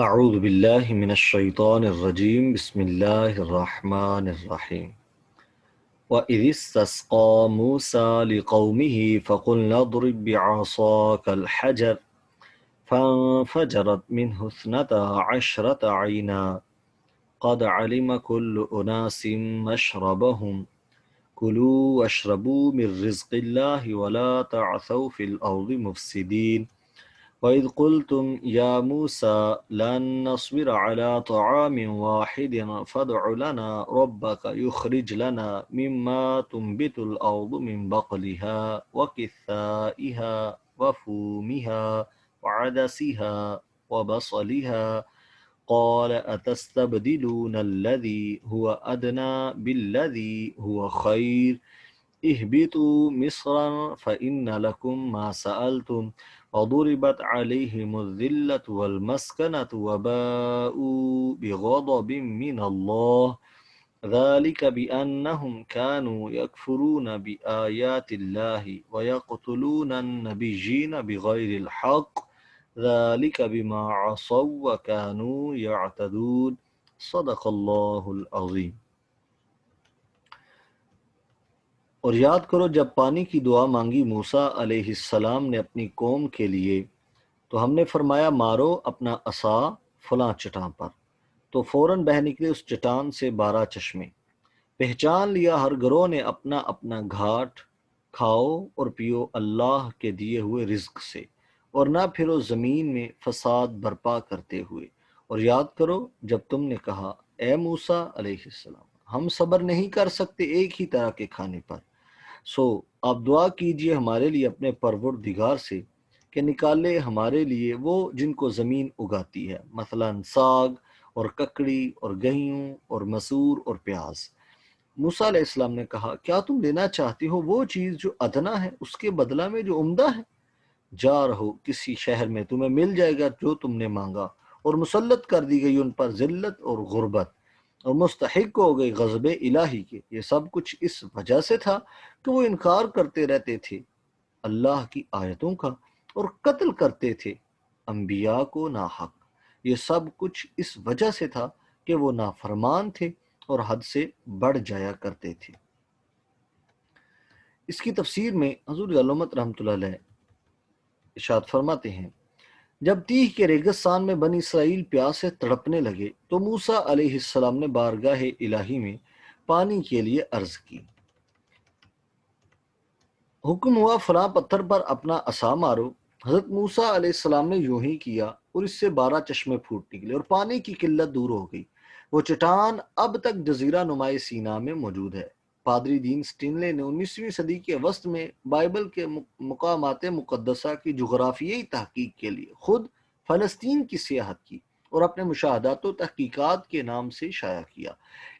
اعوذ باللہ من الشیطان الرجیم بسم اللہ الرحمن الرحیم وَإِذِ اسْتَسْقَىٰ مُوسَىٰ لِقَوْمِهِ فَقُلْنَا اضْرِب بِّعَصَاكَ الْحَجَرَ فَانفَجَرَتْ مِنْهُ اثْنَتَا عَشْرَةَ عَيْنًا قَدْ عَلِمَ كُلُّ أُنَاسٍ مَّشْرَبَهُمْ كُلُوا وَاشْرَبُوا مِن رِّزْقِ اللَّهِ وَلَا تَعْثَوْا فِي الْأَرْضِ مُفْسِدِينَ وَإِذْ قُلْتُمْ يَا مُوسَىٰ لَن نَّصْبِرَ عَلَىٰ طَعَامٍ وَاحِدٍ فَادْعُ لَنَا رَبَّكَ يُخْرِجْ لَنَا مِمَّا تُنبِتُ الْأَرْضُ مِن بَقْلِهَا وَقِثَّائِهَا وَفُومِهَا وَعَدَسِهَا وَبَصَلِهَا قَالَ أَتَسْتَبْدِلُونَ الَّذِي هُوَ أَدْنَىٰ بِالَّذِي هُوَ خَيْرٌ اهبطوا مصرا فإن لكم ما سألتم وضربت عليهم الذلة والمسكنة وباءوا بغضب من الله ذلك بأنهم كانوا يكفرون بآيات الله ويقتلون النبيين بغير الحق ذلك بما عصوا وكانوا يعتدون صدق الله العظيم۔ اور یاد کرو جب پانی کی دعا مانگی موسیٰ علیہ السلام نے اپنی قوم کے لیے تو ہم نے فرمایا مارو اپنا عصا فلاں چٹان پر، تو فوراً بہہ نکلے اس چٹان سے 12 چشمے۔ پہچان لیا ہر گروہ نے اپنا اپنا گھاٹ، کھاؤ اور پیو اللہ کے دیے ہوئے رزق سے، اور نہ پھرو زمین میں فساد برپا کرتے ہوئے۔ اور یاد کرو جب تم نے کہا اے موسیٰ علیہ السلام ہم صبر نہیں کر سکتے ایک ہی طرح کے کھانے پر، سو آپ دعا کیجئے ہمارے لیے اپنے پروردگار سے کہ نکالے ہمارے لیے وہ جن کو زمین اگاتی ہے، مثلا ساگ اور ککڑی اور گیہوں اور مسور اور پیاز۔ موسیٰ علیہ السلام نے کہا کیا تم لینا چاہتے ہو وہ چیز جو ادنا ہے اس کے بدلہ میں جو عمدہ ہے؟ جا رہو کسی شہر میں تمہیں مل جائے گا جو تم نے مانگا، اور مسلط کر دی گئی ان پر ذلت اور غربت، اور مستحق ہو گئی غضب الہی کے۔ یہ سب کچھ اس وجہ سے تھا کہ وہ انکار کرتے رہتے تھے اللہ کی آیتوں کا اور قتل کرتے تھے انبیاء کو ناحق۔ یہ سب کچھ اس وجہ سے تھا کہ وہ نافرمان تھے اور حد سے بڑھ جایا کرتے تھے۔ اس کی تفسیر میں حضور علامت رحمۃ اللہ علیہ ارشاد فرماتے ہیں جب تیہ کے ریگستان میں بنی اسرائیل پیاس سے تڑپنے لگے تو موسیٰ علیہ السلام نے بارگاہ الہی میں پانی کے لیے عرض کی۔ حکم ہوا فلاں پتھر پر اپنا عصا مارو۔ حضرت موسیٰ علیہ السلام نے یوں ہی کیا اور اس سے 12 چشمے پھوٹ نکلے اور پانی کی قلت دور ہو گئی۔ وہ چٹان اب تک جزیرہ نمائے سینا میں موجود ہے۔ پادری دین سٹینلے نے 19ویں صدی کے وسط میں بائبل کے مقامات مقدسہ کی جغرافیائی تحقیق کے لیے خود فلسطین کی سیاحت کی اور اپنے مشاہدات و تحقیقات کے نام سے شائع کیا۔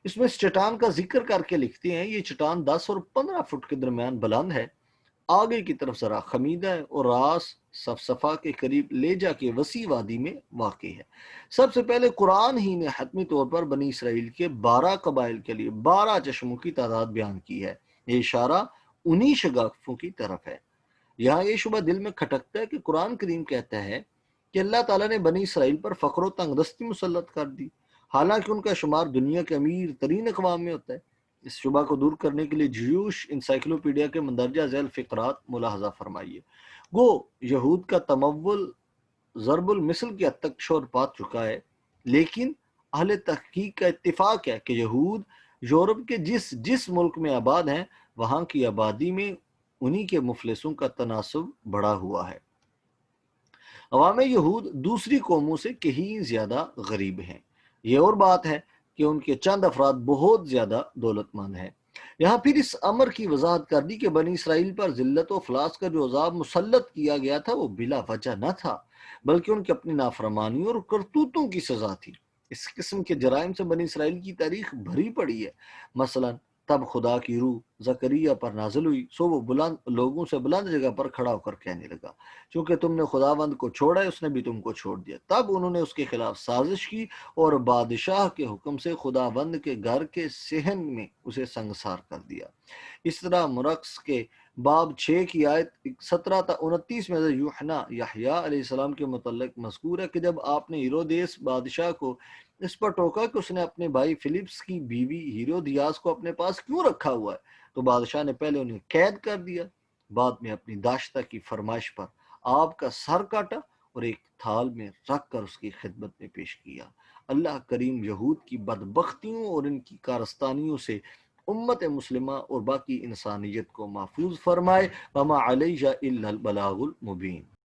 اس میں اس چٹان کا ذکر کر کے لکھتے ہیں یہ چٹان 10 اور 15 فٹ کے درمیان بلند ہے، آگے کی طرف ذرا خمیدہ ہے اور راس صفصفا کے قریب لیجا کے وسیع وادی میں واقع ہے۔ سب سے پہلے قرآن ہی نے حتمی طور پر بنی اسرائیل کے 12 قبائل کے لیے 12 چشموں کی تعداد بیان کی ہے۔ یہ اشارہ انہی شگافوں کی طرف ہے۔ یہاں یہ شبہ دل میں کھٹکتا ہے کہ قرآن کریم کہتا ہے کہ اللہ تعالیٰ نے بنی اسرائیل پر فقر و تنگ دستی مسلط کر دی، حالانکہ ان کا شمار دنیا کے امیر ترین اقوام میں ہوتا ہے۔ اس شبہ کو دور کرنے کے لیے جیوش انسائکلوپیڈیا کے مندرجہ ذیل فقرات ملاحظہ فرمائیے۔ گو یہود کا تمول ضرب المثل کی حد تک شور پا چکا ہے، لیکن اہل تحقیق کا اتفاق ہے کہ یہود یورپ کے جس ملک میں آباد ہیں وہاں کی آبادی میں انہی کے مفلسوں کا تناسب بڑھا ہوا ہے۔ عوام یہود دوسری قوموں سے کہیں زیادہ غریب ہیں۔ یہ اور بات ہے کہ ان کے چند افراد بہت زیادہ دولت مند ہیں۔ یہاں پھر اس امر کی وضاحت کر دی کہ بنی اسرائیل پر ذلت و افلاس کا جو عذاب مسلط کیا گیا تھا وہ بلا وجہ نہ تھا، بلکہ ان کی اپنی نافرمانی اور کرتوتوں کی سزا تھی۔ اس قسم کے جرائم سے بنی اسرائیل کی تاریخ بھری پڑی ہے۔ مثلا تب خدا کی روح زکریا پر نازل ہوئی، سو وہ لوگوں سے بلند جگہ پر کھڑا ہو کر کہنے لگا چونکہ تم نے خداوند کو چھوڑا ہے اس نے بھی تم کو چھوڑ دیا۔ تب انہوں نے اس کے خلاف سازش کی اور بادشاہ کے حکم سے خداوند کے گھر کے صحن میں اسے سنگسار کر دیا۔ اس طرح مرقس کے باب 6 کی آیت 17 تا 29 میں حضرت یوحنا یحییٰ علیہ السلام کے متعلق مذکور ہے کہ جب آپ نے ہیرودیس بادشاہ کو اس پر ٹوکا کہ اس نے اپنے بھائی فلپس کی بیوی ہیرودیاس کو اپنے پاس کیوں رکھا ہوا ہے، تو بادشاہ نے پہلے انہیں قید کر دیا، بعد میں اپنی داشتہ کی فرمائش پر آپ کا سر کاٹا اور ایک تھال میں رکھ کر اس کی خدمت میں پیش کیا۔ اللہ کریم یہود کی بدبختیوں اور ان کی کارستانیوں سے امت مسلمہ اور باقی انسانیت کو محفوظ فرمائے۔ وما علیہ الا البلاغ المبین۔